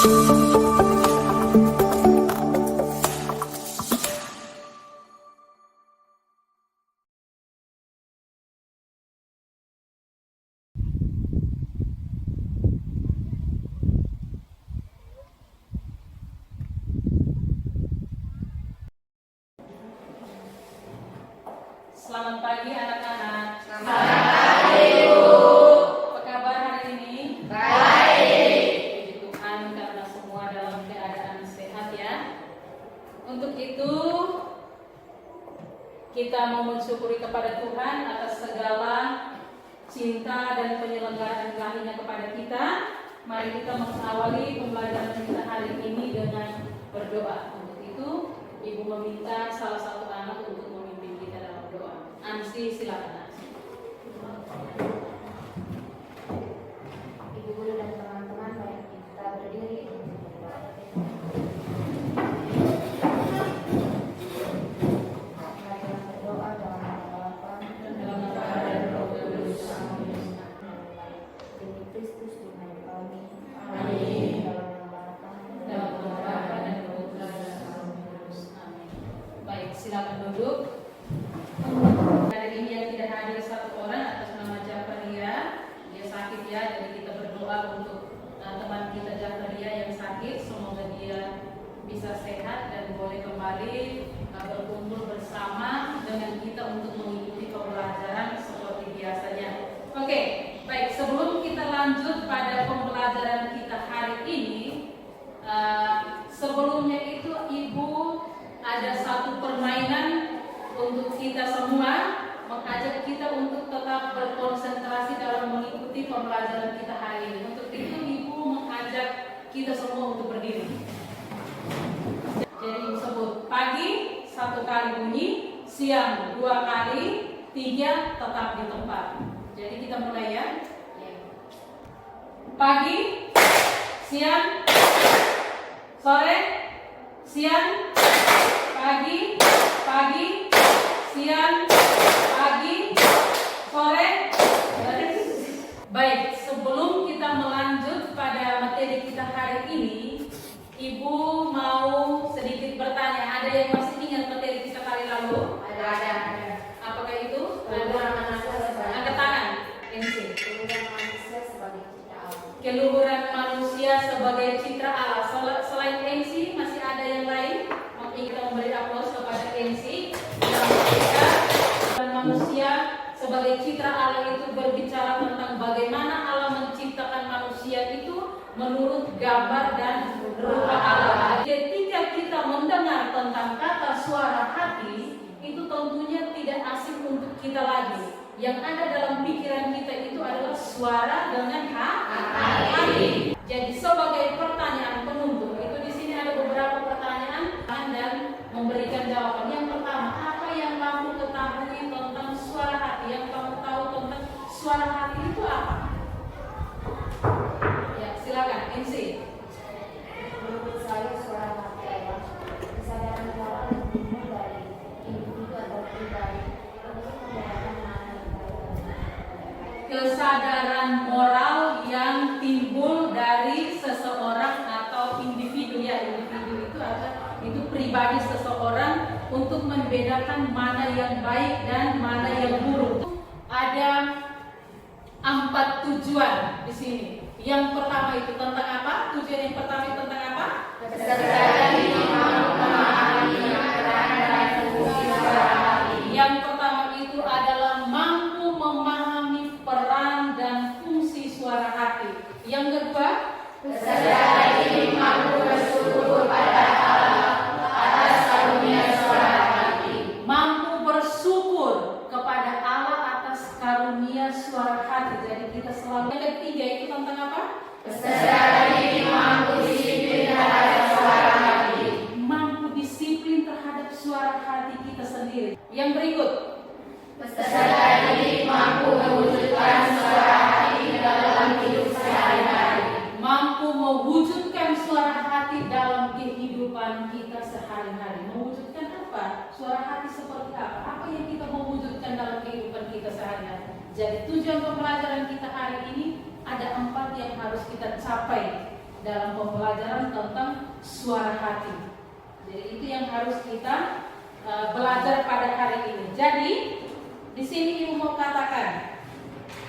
Selamat pagi anak-anak. Selamat pagi, Bu. Apa kabar hari ini? Baik. Puji Tuhan karena semua dalam keadaan sehat ya. Untuk itu kita mau mensyukuri kepada Tuhan atas segala cinta dan penyelenggaraan ilahinya kepada kita. Mari kita mengawali pembelajaran kita hari ini dengan berdoa. Untuk itu Ibu meminta salah satu anak untuk memimpin kita dalam doa. Ansi, silakan. Ibu guru dan teman-teman, mari kita berdiri. Mari berdoa dalam nama Bapa dan dalam nama Roh Kudus. Amin. Demi Kristus Tuhan kami. Amin. Dalam nama Bapa Dalam nama Bapa dan Roh Kudus. Amin. Baik, silakan duduk. Hari ini yang tidak hadir satu orang atas nama Jafaria, dia sakit ya, jadi kita berdoa untuk teman kita Jafaria yang sakit, semoga dia bisa sehat dan boleh kembali berkumpul bersama dengan kita untuk mengikuti pembelajaran seperti biasanya. Oke, baik, sebelum kita lanjut pada pembelajaran kita hari ini, sebelumnya itu Ibu ada satu permainan untuk kita semua, mengajak kita untuk tetap berkonsentrasi dalam mengikuti pembelajaran kita hari ini. Untuk itu Ibu mengajak kita semua untuk berdiri. Jadi Ibu sebut pagi 1 kali bunyi, siang 2 kali, 3 tetap di tempat. Jadi kita mulai ya. Pagi, siang, sore, siang, pagi, pagi, siang, pagi, sore. Baik, sebelum kita melanjut pada materi kita hari ini, Ibu mau sedikit bertanya. Ada yang masih ingat materi kita kali lalu? Ada. Apakah itu? Angkat tangan. NC. Keluhuran manusia sebagai citra Allah. Selain NC masih ada yang lain? Maka kita memberi aplaus kepada NC. Yang ketiga, manusia sebagai citra Allah itu berbicara tentang bagaimana Allah menciptakan manusia itu menurut gambar dan rupa Allah. Ketika kita mendengar tentang kata suara hati, itu tentunya tidak asing untuk kita lagi. Yang ada dalam pikiran kita itu adalah suara dengan hati. Jadi sebagai pertanyaan penuntut, itu di sini ada beberapa pertanyaan dan memberikan jawaban. Yang pertama, apa yang kamu ketahui tentang suara hati? Yang kamu tahu tentang suara hati itu apa? Ya, silakan, NC. Menurut saya suara hati adalah kesadaran moral yang timbul dari individu atau pribadi untuk membedakan mana yang baik dan mana. Kesadaran moral yang timbul dari seseorang atau individu ya, individu itu apa? Itu pribadi seseorang untuk membedakan mana yang baik dan mana yang buruk. Ada 4 tujuan di sini. Yang pertama itu tentang apa? Tujuan yang pertama itu tentang apa? Kesadaran diri mampu memahami peran dan fungsi suara hati. Yang pertama itu adalah mampu memahami peran dan fungsi suara hati. Yang kedua, Kesadaran diri mampu bersyukur pada Allah atas karunia suara hati. mampu bersyukur kepada Allah atas karunia suara hati. Jadi kita selalu. Yang ketiga itu tentang apa? Kesadaran diri mampu disiplin terhadap suara hati. Mampu disiplin terhadap suara hati kita sendiri. Yang berikut, Kesadaran diri mampu mewujudkan suara hati dalam hidup sehari-hari. mampu mewujudkan suara hati dalam kehidupan kita sehari-hari. Mewujudkan apa? Suara hati seperti apa? Apa yang kita mau wujudkan dalam kehidupan kita sehari-hari? Jadi tujuan pembelajaran kita hari ini ada 4 yang harus kita capai dalam pembelajaran tentang suara hati. Jadi itu yang harus kita belajar pada hari ini. Jadi di sini Ibu mau katakan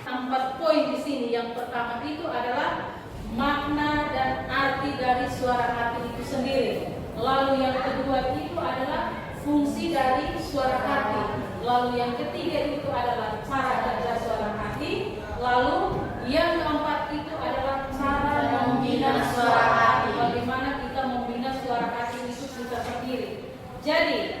4 poin di sini. Yang pertama itu adalah makna dan arti dari suara hati itu sendiri. Lalu yang kedua itu adalah fungsi dari suara hati. Lalu yang ketiga itu adalah cara kerja suara hati. Lalu yang keempat itu adalah cara membina suara hati. Bagaimana kita membina suara hati itu kita sendiri. Jadi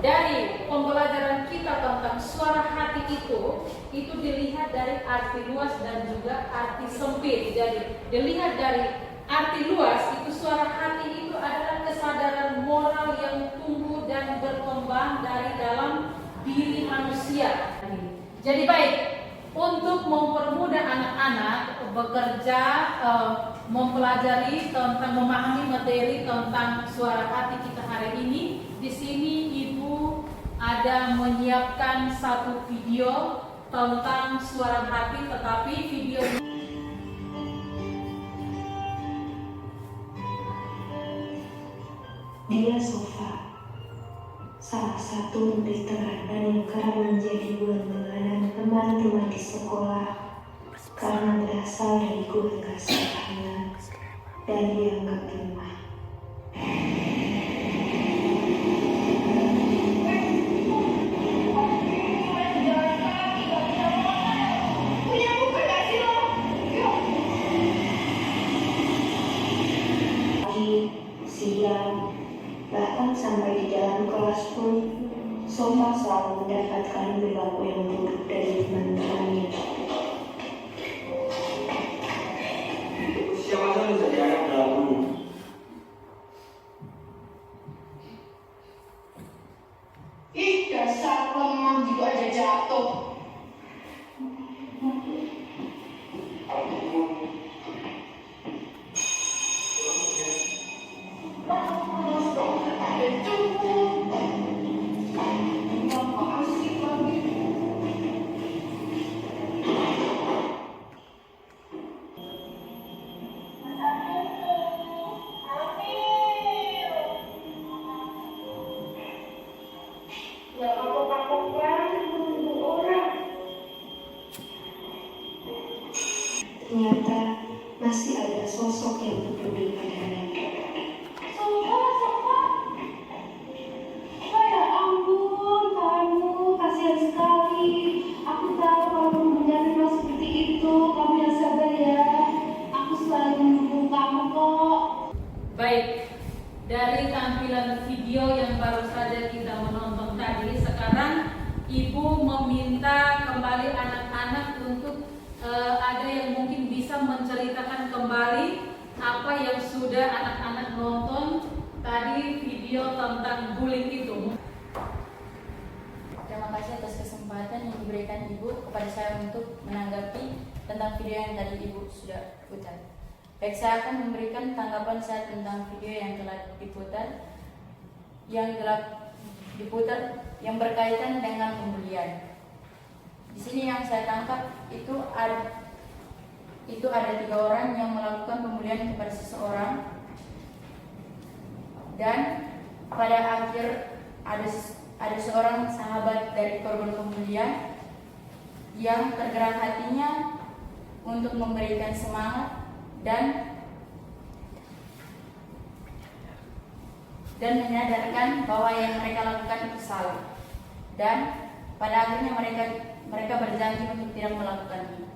dari pembelajaran kita tentang suara hati itu dilihat dari arti luas dan juga arti sempit. Jadi dilihat dari arti luas itu suara hati itu adalah kesadaran moral yang tumbuh dan berkembang dari dalam diri manusia. Jadi baik, untuk mempermudah anak-anak bekerja, mempelajari tentang memahami materi tentang suara hati kita hari ini, di sini Ibu ada menyiapkan satu video tentang suara hati, tetapi video Dia Sofa, salah satu murid teladan yang kerap menjadi bulan bulanan teman-teman di sekolah karena berasal dari keluarga sederhana dan dianggap lemah. Pagi, siang, bahkan sampai di dalam kelas pun, Sofa selalu mendapatkan perilaku yang buruk dari teman-temannya. Siapa saja menjadi anak dalammu? Ih, dasar lemah gitu aja jatuh. Ya kapok-kapok banget nunggu orang. Ternyata masih ada sosok yang peduli padanya. Sofa. Ya ampun, kamu kasihan sekali. Aku tahu kamu menerima seperti itu. Kamu yang sabar ya. Aku selalu mendukung kamu kok. baik. Dari tampilan video yang baru saja kita menonton tadi, sekarang Ibu meminta kembali anak-anak untuk ada yang mungkin bisa menceritakan kembali apa yang sudah anak-anak nonton tadi video tentang bullying itu. Terima kasih atas kesempatan yang diberikan Ibu kepada saya untuk menanggapi tentang video yang tadi Ibu sudah putar. Baik, saya akan memberikan tanggapan saya tentang video yang telah diputar yang berkaitan dengan pembulian. Di sini yang saya tangkap itu ada 3 orang yang melakukan pembulian kepada seseorang, dan pada akhir ada seorang sahabat dari korban pembulian yang tergerak hatinya untuk memberikan semangat dan menyadarkan bahwa yang mereka lakukan itu salah, dan pada akhirnya mereka berjanji untuk tidak melakukannya.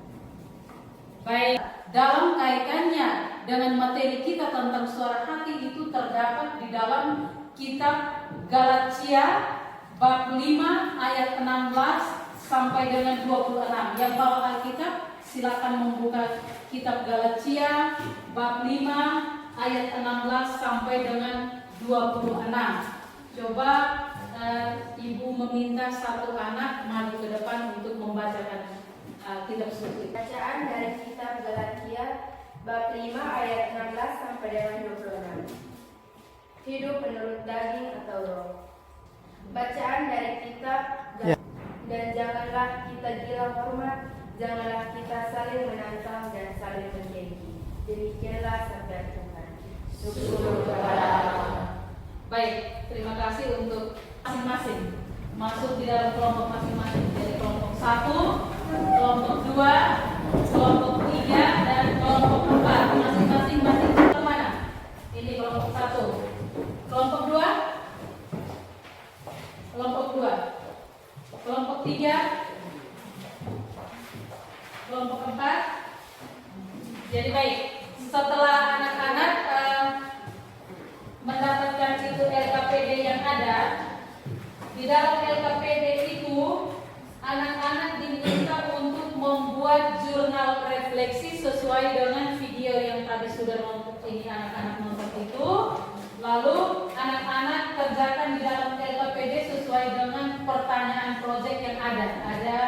Baik, dalam kaitannya dengan materi kita tentang suara hati itu terdapat di dalam kitab Galatia bab 5 ayat 16 sampai dengan 26. Yang bawa Alkitab silakan membuka kitab Galatia bab 5 ayat 16 sampai dengan 26. Coba Ibu meminta satu anak maju ke depan untuk membacakan kitab suci. Bacaan dari kitab Galatia bab 5 ayat 16 sampai dengan 26. Hidup menurut daging atau roh. Bacaan dari kitab Dan janganlah kita gila hormat, janganlah kita saling menantang dan saling menjengki. Demikianlah sabda Tuhan. Syukur kepada Allah. Baik, terima kasih untuk masing-masing masuk di dalam kelompok masing-masing. Jadi kelompok 1, kelompok 2, kelompok 3, dan kelompok 4. Masing-masing masing ke mana? Ini kelompok 1. Kelompok 2, kelompok 2, kelompok 3, kelompok 4. Jadi baik, setelah anak-anak mendapatkan itu LKPD yang ada, di dalam LKPD itu anak-anak diminta untuk membuat jurnal refleksi sesuai dengan video yang tadi sudah nonton ini anak-anak nonton itu. Lalu anak-anak kerjakan di dalam LKPD sesuai dengan pertanyaan proyek yang ada. Ada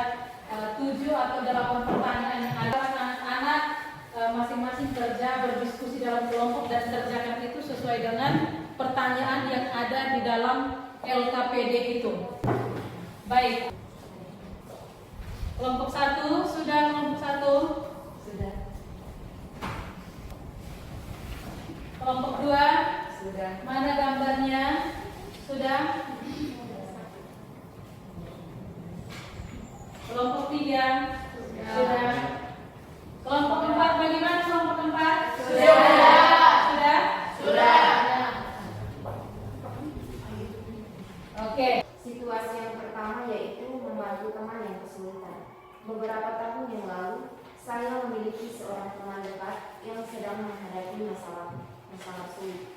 7 atau 8 pertanyaan yang ada. Anak-anak masing-masing kerja berdiskusi dalam kelompok dan kerjakan itu sesuai dengan pertanyaan yang ada di dalam LKPD itu. Baik. Kelompok 1 sudah, kelompok 1 sudah. Kelompok 2 sudah. Mana gambarnya? Sudah. Kelompok 3 sudah. Kelompok 4 bagaimana kelompok 4? Sudah. Sudah. Oke. Situasi yang pertama yaitu membantu teman yang kesulitan. Beberapa tahun yang lalu, saya memiliki seorang teman dekat yang sedang menghadapi masalah sulit.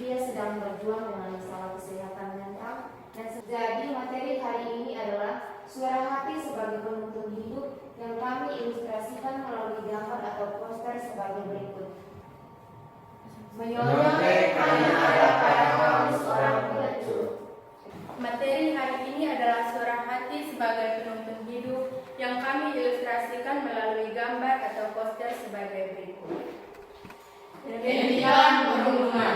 Dia sedang berjuang dengan masalah kesehatan mental dan jadi materi hari ini adalah suara hati sebagai penuntun hidup yang kami ilustrasikan melalui gambar atau poster sebagai berikut. Menyontek hanya ada pada kamu seorang pelecut. Materi hari ini adalah suara hati sebagai penuntun hidup yang kami ilustrasikan melalui gambar atau poster sebagai berikut. Hentikan perundungan,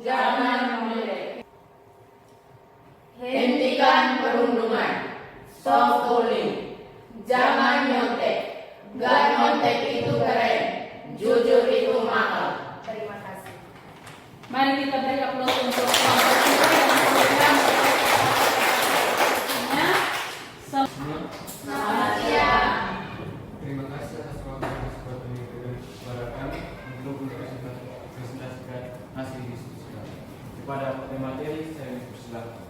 jangan memilih. Hentikan perundungan, stop bullying, jangan nyontek. Gak nyontek itu keren, jujur itu mahal. Terima kasih. Mari kita beri aplaus untuk kelompok kita yang memberikan Selamat siang. Terima kasih atas waktu dan kesempatan yang diberikan untuk mempresentasikan hasil diskusi kami. Kepada pemateri saya persilakan.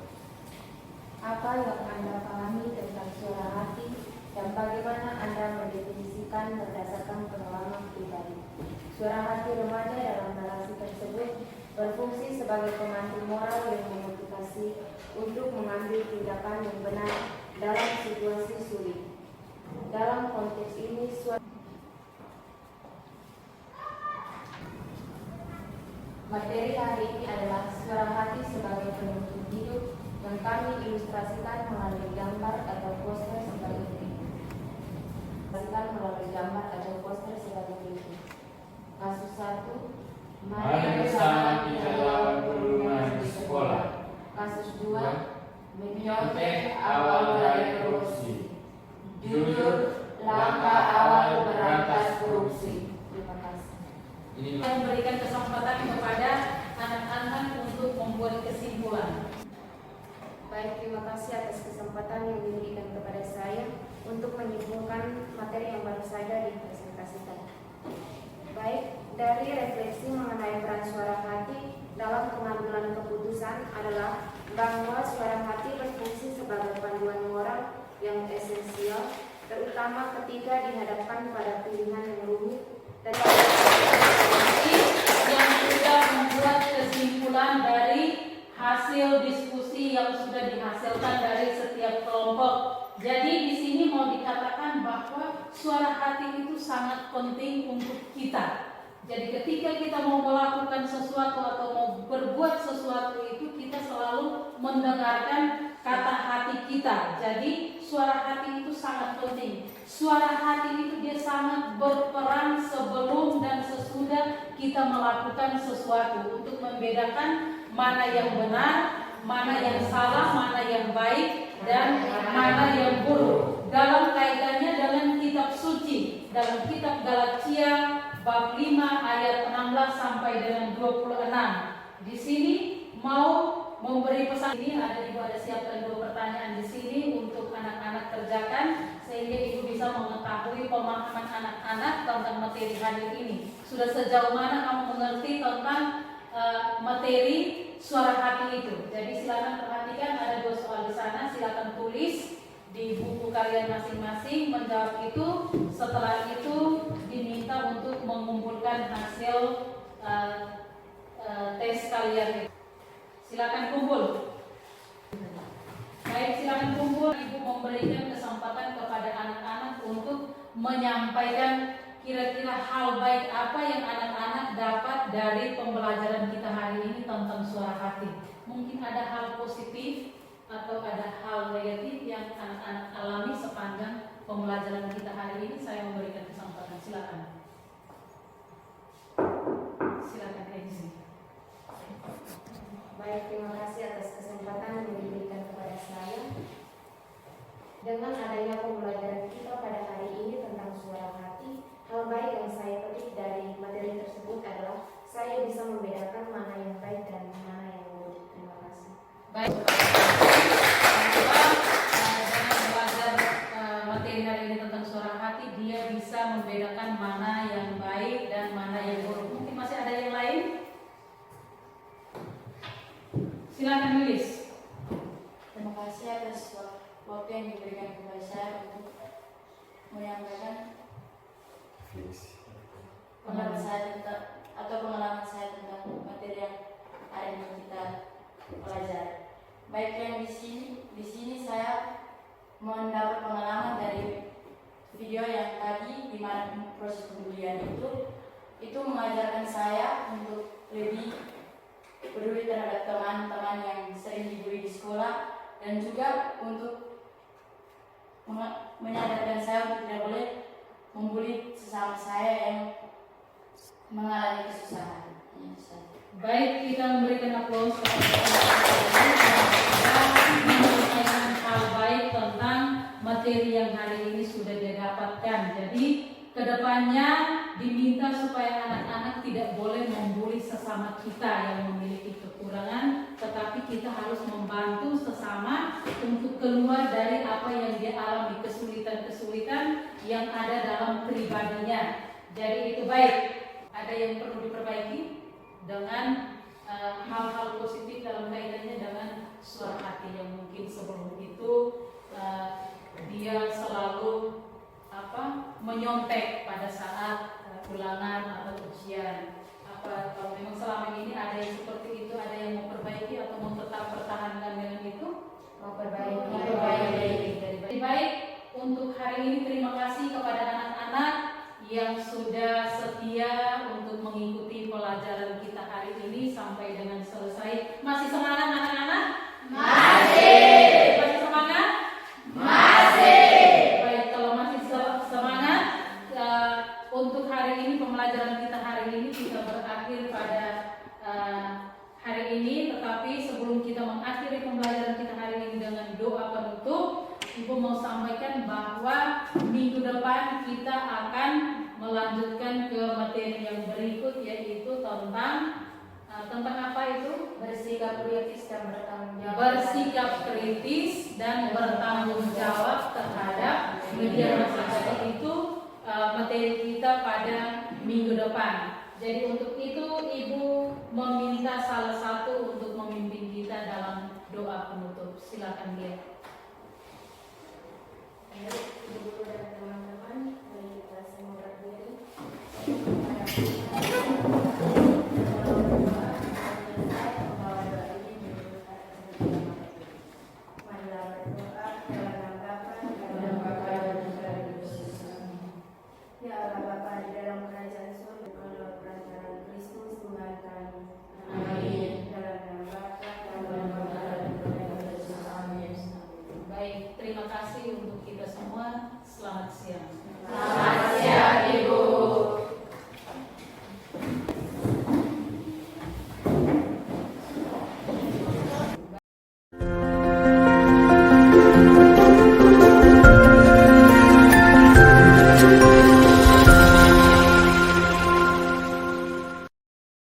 Apa yang Anda pahami tentang suara hati dan bagaimana Anda mendefinisikan berdasarkan pengalaman pribadi? Suara hati remaja dalam narasi tersebut berfungsi sebagai pemandu moral yang memotivasi untuk mengambil tindakan yang benar dalam situasi sulit. Dalam konteks ini, materi hari ini adalah suara hati sebagai penuntun hidup yang kami ilustrasikan melalui gambar atau poster sebagai berikut. Kasus 1, Mari bersama kita lawan perundungan di sekolah. Kasus 2, Menyontek awal dari korupsi. jujur, langkah awal berantas korupsi. Terima kasih. Ini yang memberikan kesempatan kepada anak-anak untuk membuat kesimpulan. Baik, terima kasih atas kesempatan yang diberikan kepada saya untuk menyimpulkan materi yang baru saja dipresentasikan. Baik, dari refleksi mengenai peran suara hati dalam pengambilan keputusan adalah bahwa suara hati berfungsi sebagai panduan moral yang esensial, terutama ketika dihadapkan pada pilihan yang rumit dan yang sudah membuat kesimpulan dari hasil diskusi yang sudah dihasilkan dari setiap kelompok. Jadi di sini mau dikatakan bahwa suara hati itu sangat penting untuk kita. Jadi ketika kita mau melakukan sesuatu atau mau berbuat sesuatu itu kita selalu mendengarkan kata hati kita. Jadi suara hati itu sangat penting. Suara hati itu dia sangat berperan sebelum dan sesudah kita melakukan sesuatu untuk membedakan mana yang benar, mana yang salah, mana yang baik, dan mana yang buruk. Dalam kaitannya dengan kitab suci, dalam kitab Galatia bab 5 ayat 16 sampai dengan 26. Di sini mau memberi pesan. Ini Ibu ada siapkan 2 pertanyaan di sini untuk anak-anak kerjakan sehingga Ibu bisa mengetahui pemahaman anak-anak tentang materi hari ini. Sudah sejauh mana kamu mengerti tentang materi suara hati itu? Jadi silakan perhatikan, ada 2 soal di sana, silakan tulis di buku kalian masing-masing, menjawab itu. Setelah itu diminta untuk mengumpulkan hasil tes kalian. Silakan kumpul. Baik, silakan kumpul. Ibu memberikan kesempatan kepada anak-anak untuk menyampaikan kira-kira hal baik apa yang anak-anak dapat dari pembelajaran kita hari ini tentang suara hati. Mungkin ada hal positif atau ada hal negatif yang anak-anak alami sepanjang pembelajaran kita hari ini. Saya memberikan kesempatan. Silakan. Silakan Kenzi. Baik, terima kasih atas kesempatan yang diberikan kepada saya. Dengan adanya pembelajaran kita pada hari ini tentang suara hati, hal baik yang saya petik dari materi tersebut adalah saya bisa membedakan mana yang baik dan mana yang buruk. Terima kasih. Baik. Dengan belajar materi hari ini tentang suara hati, dia bisa membedakan mana yang baik dan mana yang buruk. Mungkin masih ada yang lain? Silakan nulis. Terima kasih atas waktu yang diberikan kepada saya untuk menyampaikan pendapat saya tentang atau pengalaman saya tentang materi yang hari ini kita pelajari. Baik, yang di sini saya mendapat pengalaman dari video yang tadi, di mana proses pembulian itu mengajarkan saya untuk lebih peduli terhadap teman-teman yang sering dibully di sekolah, dan juga untuk menyadarkan saya untuk tidak boleh membuli sesama saya yang mengalami kesusahan. Baik, kita memberikan aplaus kepada menyampaikan hal baik tentang materi yang hari ini sudah didapatkan. Jadi kedepannya diminta supaya anak-anak tidak boleh membuli sesama kita yang memiliki kekurangan, tetapi kita harus membantu sesama untuk keluar dari apa yang dia alami, kesulitan-kesulitan yang ada dalam pribadinya. Jadi itu baik. Ada yang perlu diperbaiki dengan hal-hal positif dalam kaitannya dengan suara hati yang mungkin sebelum itu dia selalu menyontek pada saat ulangan atau ujian. Kalau memang selama ini ada yang seperti itu, ada yang mau perbaiki atau mau tetap pertahankan dengan itu? Mau perbaiki. Jadi baik, untuk hari ini terima kasih kepada anak-anak yang sudah setia untuk mengikuti pelajaran kita hari ini sampai dengan selesai. Masih semangat anak-anak? Masih. Masih semangat? Masih. Baik, kalau masih semangat, untuk hari ini pembelajaran kita hari ini kita berakhir pada hari ini. Tetapi sebelum kita mengakhiri pembelajaran kita hari ini dengan doa penutup, Ibu mau sampaikan bahwa minggu depan kita akan melanjutkan ke materi yang berikut, yaitu tentang apa itu? Bersikap kritis dan bertanggung jawab. Bersikap kritis dan bertanggung jawab terhadap media massa. Itu materi kita pada minggu depan. Jadi untuk itu Ibu meminta salah satu untuk memimpin kita dalam doa penutup. Silakan dia. Ibu dan